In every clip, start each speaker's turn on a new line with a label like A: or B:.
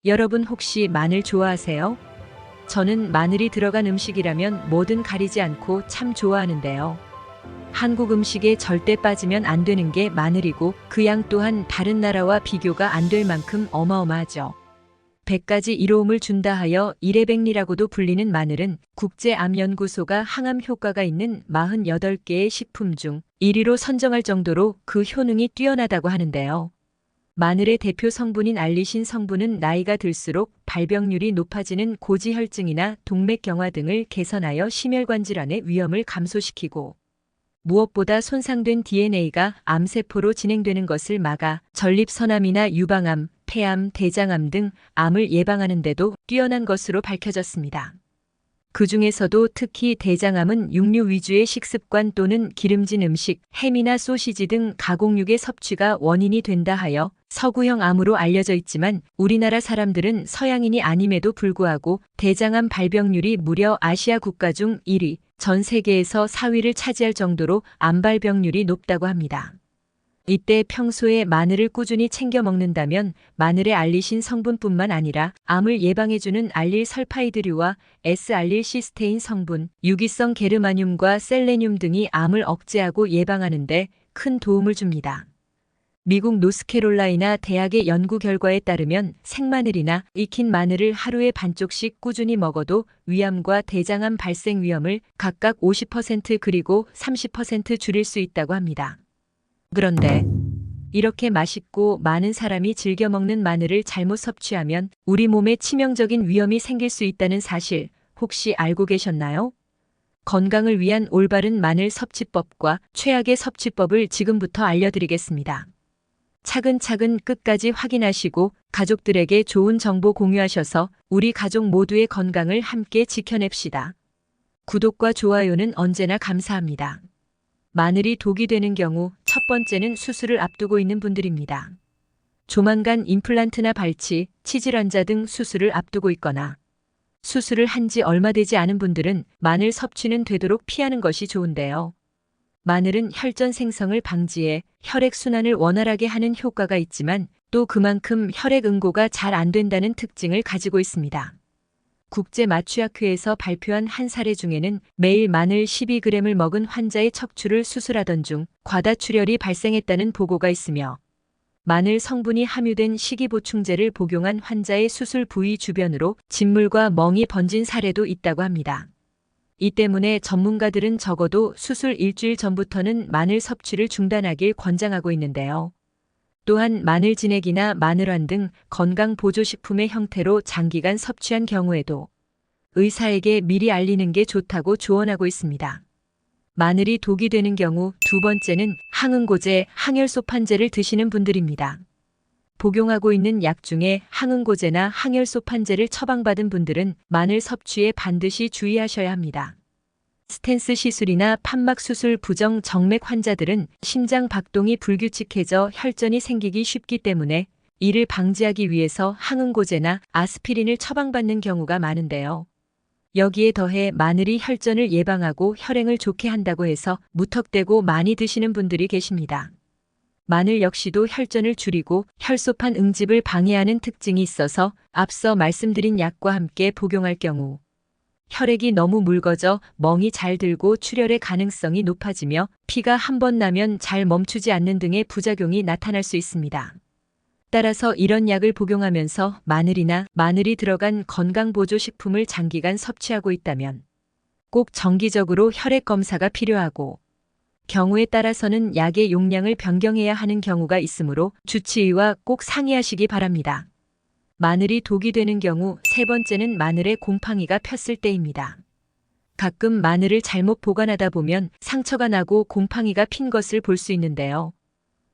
A: 여러분 혹시 마늘 좋아하세요? 저는 마늘이 들어간 음식이라면 뭐든 가리지 않고 참 좋아하는데요. 한국 음식에 절대 빠지면 안 되는 게 마늘이고 그 양 또한 다른 나라와 비교가 안 될 만큼 어마어마하죠. 100가지 이로움을 준다 하여 일해백리라고도 불리는 마늘은 국제암연구소가 항암 효과가 있는 48개의 식품 중 1위로 선정할 정도로 그 효능이 뛰어나다고 하는데요. 마늘의 대표 성분인 알리신 성분은 나이가 들수록 발병률이 높아지는 고지혈증이나 동맥경화 등을 개선하여 심혈관 질환의 위험을 감소시키고 무엇보다 손상된 DNA가 암세포로 진행되는 것을 막아 전립선암이나 유방암, 폐암, 대장암 등 암을 예방하는 데도 뛰어난 것으로 밝혀졌습니다. 그 중에서도 특히 대장암은 육류 위주의 식습관 또는 기름진 음식, 햄이나 소시지 등 가공육의 섭취가 원인이 된다 하여 서구형 암으로 알려져 있지만 우리나라 사람들은 서양인이 아님에도 불구하고 대장암 발병률이 무려 아시아 국가 중 1위, 전 세계에서 4위를 차지할 정도로 암 발병률이 높다고 합니다. 이때 평소에 마늘을 꾸준히 챙겨 먹는다면 마늘의 알리신 성분뿐만 아니라 암을 예방해주는 알릴설파이드류와 S알릴시스테인 성분, 유기성 게르마늄과 셀레늄 등이 암을 억제하고 예방하는 데 큰 도움을 줍니다. 미국 노스캐롤라이나 대학의 연구 결과에 따르면 생마늘이나 익힌 마늘을 하루에 반쪽씩 꾸준히 먹어도 위암과 대장암 발생 위험을 각각 50% 그리고 30% 줄일 수 있다고 합니다. 그런데 이렇게 맛있고 많은 사람이 즐겨 먹는 마늘을 잘못 섭취하면 우리 몸에 치명적인 위험이 생길 수 있다는 사실 혹시 알고 계셨나요? 건강을 위한 올바른 마늘 섭취법과 최악의 섭취법을 지금부터 알려드리겠습니다. 차근차근 끝까지 확인하시고 가족들에게 좋은 정보 공유하셔서 우리 가족 모두의 건강을 함께 지켜냅시다. 구독과 좋아요는 언제나 감사합니다. 마늘이 독이 되는 경우 첫 번째는 수술을 앞두고 있는 분들입니다. 조만간 임플란트나 발치, 치질 환자 등 수술을 앞두고 있거나 수술을 한 지 얼마 되지 않은 분들은 마늘 섭취는 되도록 피하는 것이 좋은데요. 마늘은 혈전 생성을 방지해 혈액순환을 원활하게 하는 효과가 있지만 또 그만큼 혈액 응고가 잘 안 된다는 특징을 가지고 있습니다. 국제마취학회에서 발표한 한 사례 중에는 매일 마늘 12g을 먹은 환자의 척추를 수술하던 중 과다출혈이 발생했다는 보고가 있으며 마늘 성분이 함유된 식이보충제를 복용한 환자의 수술 부위 주변으로 진물과 멍이 번진 사례도 있다고 합니다. 이 때문에 전문가들은 적어도 수술 일주일 전부터는 마늘 섭취를 중단하길 권장하고 있는데요. 또한 마늘 진액이나 마늘환 등 건강보조식품의 형태로 장기간 섭취한 경우에도 의사에게 미리 알리는 게 좋다고 조언하고 있습니다. 마늘이 독이 되는 경우 두 번째는 항응고제, 항열소판제를 드시는 분들입니다. 복용하고 있는 약 중에 항응고제나 항열소판제를 처방받은 분들은 마늘 섭취에 반드시 주의하셔야 합니다. 스텐스 시술이나 판막 수술 부정 정맥 환자들은 심장 박동이 불규칙해져 혈전이 생기기 쉽기 때문에 이를 방지하기 위해서 항응고제나 아스피린을 처방받는 경우가 많은데요. 여기에 더해 마늘이 혈전을 예방하고 혈행을 좋게 한다고 해서 무턱대고 많이 드시는 분들이 계십니다. 마늘 역시도 혈전을 줄이고 혈소판 응집을 방해하는 특징이 있어서 앞서 말씀드린 약과 함께 복용할 경우 혈액이 너무 묽어져 멍이 잘 들고 출혈의 가능성이 높아지며 피가 한 번 나면 잘 멈추지 않는 등의 부작용이 나타날 수 있습니다. 따라서 이런 약을 복용하면서 마늘이나 마늘이 들어간 건강보조식품을 장기간 섭취하고 있다면 꼭 정기적으로 혈액 검사가 필요하고 경우에 따라서는 약의 용량을 변경해야 하는 경우가 있으므로 주치의와 꼭 상의하시기 바랍니다. 마늘이 독이 되는 경우 세 번째는 마늘에 곰팡이가 폈을 때입니다. 가끔 마늘을 잘못 보관하다 보면 상처가 나고 곰팡이가 핀 것을 볼 수 있는데요.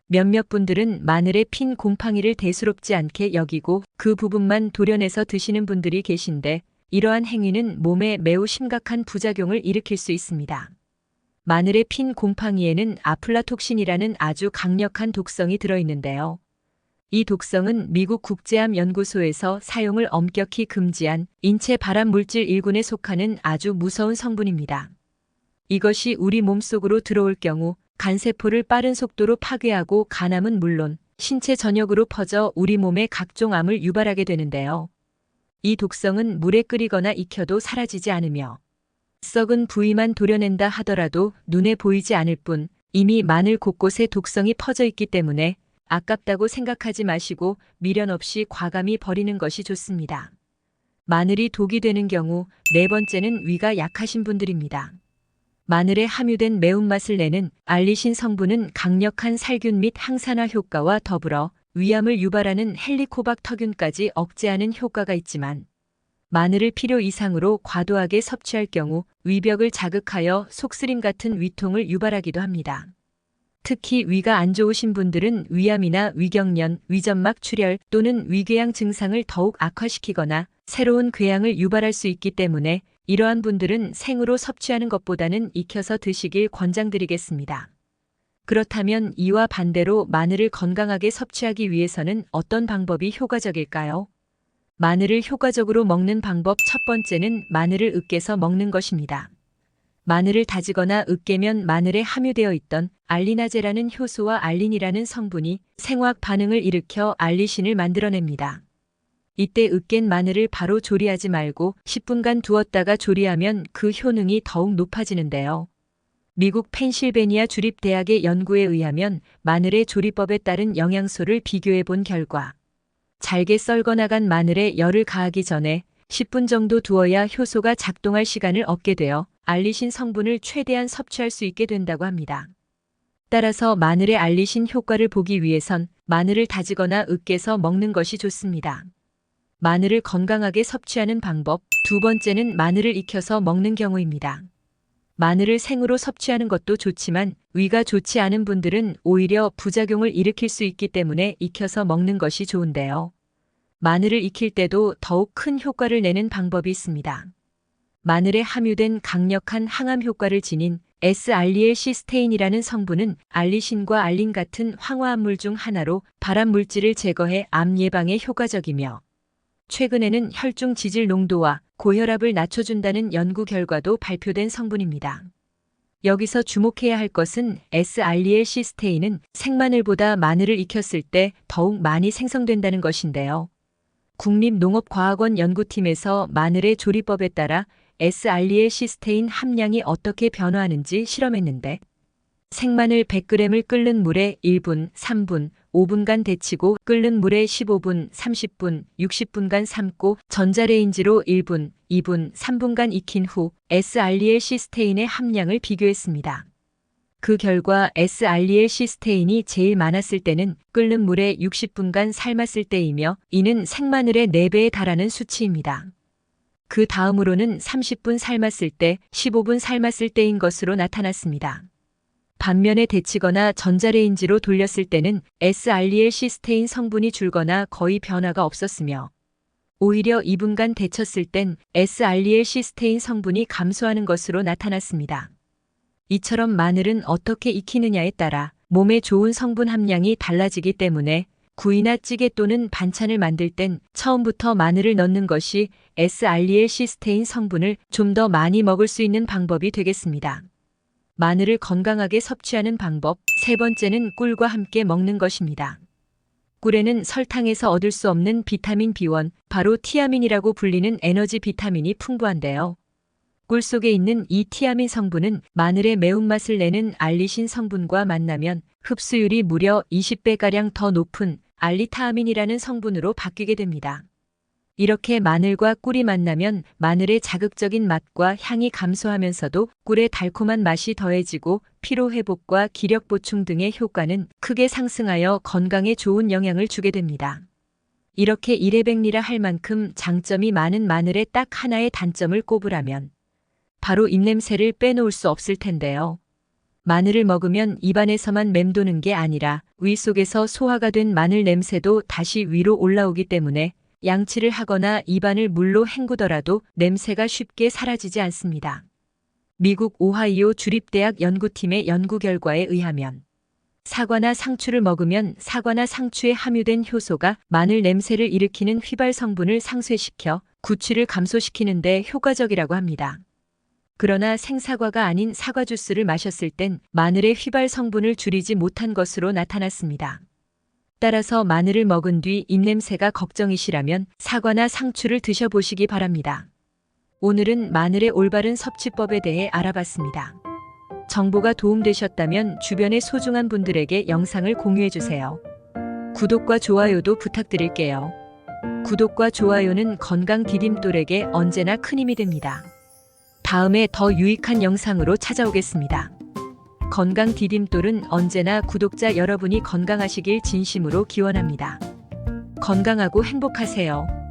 A: 몇몇 분들은 마늘에 핀 곰팡이를 대수롭지 않게 여기고 그 부분만 도려내서 드시는 분들이 계신데 이러한 행위는 몸에 매우 심각한 부작용을 일으킬 수 있습니다. 마늘에 핀 곰팡이에는 아플라톡신이라는 아주 강력한 독성이 들어있는데요. 이 독성은 미국 국제암연구소에서 사용을 엄격히 금지한 인체 발암 물질 1군에 속하는 아주 무서운 성분입니다. 이것이 우리 몸속으로 들어올 경우 간세포를 빠른 속도로 파괴하고 간암은 물론 신체 전역으로 퍼져 우리 몸의 각종 암을 유발하게 되는데요. 이 독성은 물에 끓이거나 익혀도 사라지지 않으며 썩은 부위만 도려낸다 하더라도 눈에 보이지 않을 뿐 이미 마늘 곳곳에 독성이 퍼져 있기 때문에 아깝다고 생각하지 마시고 미련 없이 과감히 버리는 것이 좋습니다. 마늘이 독이 되는 경우 네 번째는 위가 약하신 분들입니다. 마늘에 함유된 매운맛을 내는 알리신 성분은 강력한 살균 및 항산화 효과와 더불어 위암을 유발하는 헬리코박터균까지 억제하는 효과가 있지만 마늘을 필요 이상으로 과도하게 섭취할 경우 위벽을 자극하여 속쓰림 같은 위통을 유발하기도 합니다. 특히 위가 안 좋으신 분들은 위암이나 위경련, 위점막 출혈 또는 위궤양 증상을 더욱 악화시키거나 새로운 궤양을 유발할 수 있기 때문에 이러한 분들은 생으로 섭취하는 것보다는 익혀서 드시길 권장드리겠습니다. 그렇다면 이와 반대로 마늘을 건강하게 섭취하기 위해서는 어떤 방법이 효과적일까요? 마늘을 효과적으로 먹는 방법 첫 번째는 마늘을 으깨서 먹는 것입니다. 마늘을 다지거나 으깨면 마늘에 함유되어 있던 알리나제라는 효소와 알린이라는 성분이 생화학 반응을 일으켜 알리신을 만들어냅니다. 이때 으깬 마늘을 바로 조리하지 말고 10분간 두었다가 조리하면 그 효능이 더욱 높아지는데요. 미국 펜실베니아 주립대학의 연구에 의하면 마늘의 조리법에 따른 영양소를 비교해 본 결과 잘게 썰거 나간 마늘에 열을 가하기 전에 10분 정도 두어야 효소가 작동할 시간을 얻게 되어 알리신 성분을 최대한 섭취할 수 있게 된다고 합니다. 따라서 마늘의 알리신 효과를 보기 위해선 마늘을 다지거나 으깨서 먹는 것이 좋습니다. 마늘을 건강하게 섭취하는 방법 두 번째는 마늘을 익혀서 먹는 경우입니다. 마늘을 생으로 섭취하는 것도 좋지만 위가 좋지 않은 분들은 오히려 부작용을 일으킬 수 있기 때문에 익혀서 먹는 것이 좋은데요. 마늘을 익힐 때도 더욱 큰 효과를 내는 방법이 있습니다. 마늘에 함유된 강력한 항암 효과를 지닌 S알리엘시스테인이라는 성분은 알리신과 알린 같은 황화합물 중 하나로 발암 물질을 제거해 암 예방에 효과적이며 최근에는 혈중 지질 농도와 고혈압을 낮춰준다는 연구 결과도 발표된 성분입니다. 여기서 주목해야 할 것은 S알리엘시스테인은 생마늘보다 마늘을 익혔을 때 더욱 많이 생성된다는 것인데요. 국립농업과학원 연구팀에서 마늘의 조리법에 따라 S알리엘시스테인 함량이 어떻게 변화하는지 실험했는데 생마늘 100g을 끓는 물에 1분, 3분, 5분간 데치고 끓는 물에 15분, 30분, 60분간 삶고 전자레인지로 1분, 2분, 3분간 익힌 후 S알리엘시스테인의 함량을 비교했습니다. 그 결과 S알리엘시스테인이 제일 많았을 때는 끓는 물에 60분간 삶았을 때이며 이는 생마늘의 4배에 달하는 수치입니다. 그 다음으로는 30분 삶았을 때, 15분 삶았을 때인 것으로 나타났습니다. 반면에 데치거나 전자레인지로 돌렸을 때는 S알리엘시스테인 성분이 줄거나 거의 변화가 없었으며 오히려 2분간 데쳤을 땐 S알리엘시스테인 성분이 감소하는 것으로 나타났습니다. 이처럼 마늘은 어떻게 익히느냐에 따라 몸에 좋은 성분 함량이 달라지기 때문에 구이나 찌개 또는 반찬을 만들 땐 처음부터 마늘을 넣는 것이 S알리엘시스테인 성분을 좀 더 많이 먹을 수 있는 방법이 되겠습니다. 마늘을 건강하게 섭취하는 방법 세 번째는 꿀과 함께 먹는 것입니다. 꿀에는 설탕에서 얻을 수 없는 비타민 B1, 바로 티아민이라고 불리는 에너지 비타민이 풍부한데요. 꿀 속에 있는 이 티아민 성분은 마늘의 매운맛을 내는 알리신 성분과 만나면 흡수율이 무려 20배가량 더 높은 알리타아민이라는 성분으로 바뀌게 됩니다. 이렇게 마늘과 꿀이 만나면 마늘의 자극적인 맛과 향이 감소하면서도 꿀의 달콤한 맛이 더해지고 피로회복과 기력 보충 등의 효과는 크게 상승하여 건강에 좋은 영향을 주게 됩니다. 이렇게 일회백리라 할 만큼 장점이 많은 마늘의 딱 하나의 단점을 꼽으라면 바로 입냄새를 빼놓을 수 없을 텐데요. 마늘을 먹으면 입안에서만 맴도는 게 아니라 위 속에서 소화가 된 마늘 냄새도 다시 위로 올라오기 때문에 양치를 하거나 입안을 물로 헹구더라도 냄새가 쉽게 사라지지 않습니다. 미국 오하이오 주립대학 연구팀의 연구 결과에 의하면 사과나 상추를 먹으면 사과나 상추에 함유된 효소가 마늘 냄새를 일으키는 휘발 성분을 상쇄시켜 구취를 감소시키는 데 효과적이라고 합니다. 그러나 생사과가 아닌 사과 주스를 마셨을 땐 마늘의 휘발 성분을 줄이지 못한 것으로 나타났습니다. 따라서 마늘을 먹은 뒤 입냄새가 걱정이시라면 사과나 상추를 드셔보시기 바랍니다. 오늘은 마늘의 올바른 섭취법에 대해 알아봤습니다. 정보가 도움되셨다면 주변의 소중한 분들에게 영상을 공유해주세요. 구독과 좋아요도 부탁드릴게요. 구독과 좋아요는 건강 디딤돌에게 언제나 큰 힘이 됩니다. 다음에 더 유익한 영상으로 찾아오겠습니다. 건강 디딤돌은 언제나 구독자 여러분이 건강하시길 진심으로 기원합니다. 건강하고 행복하세요.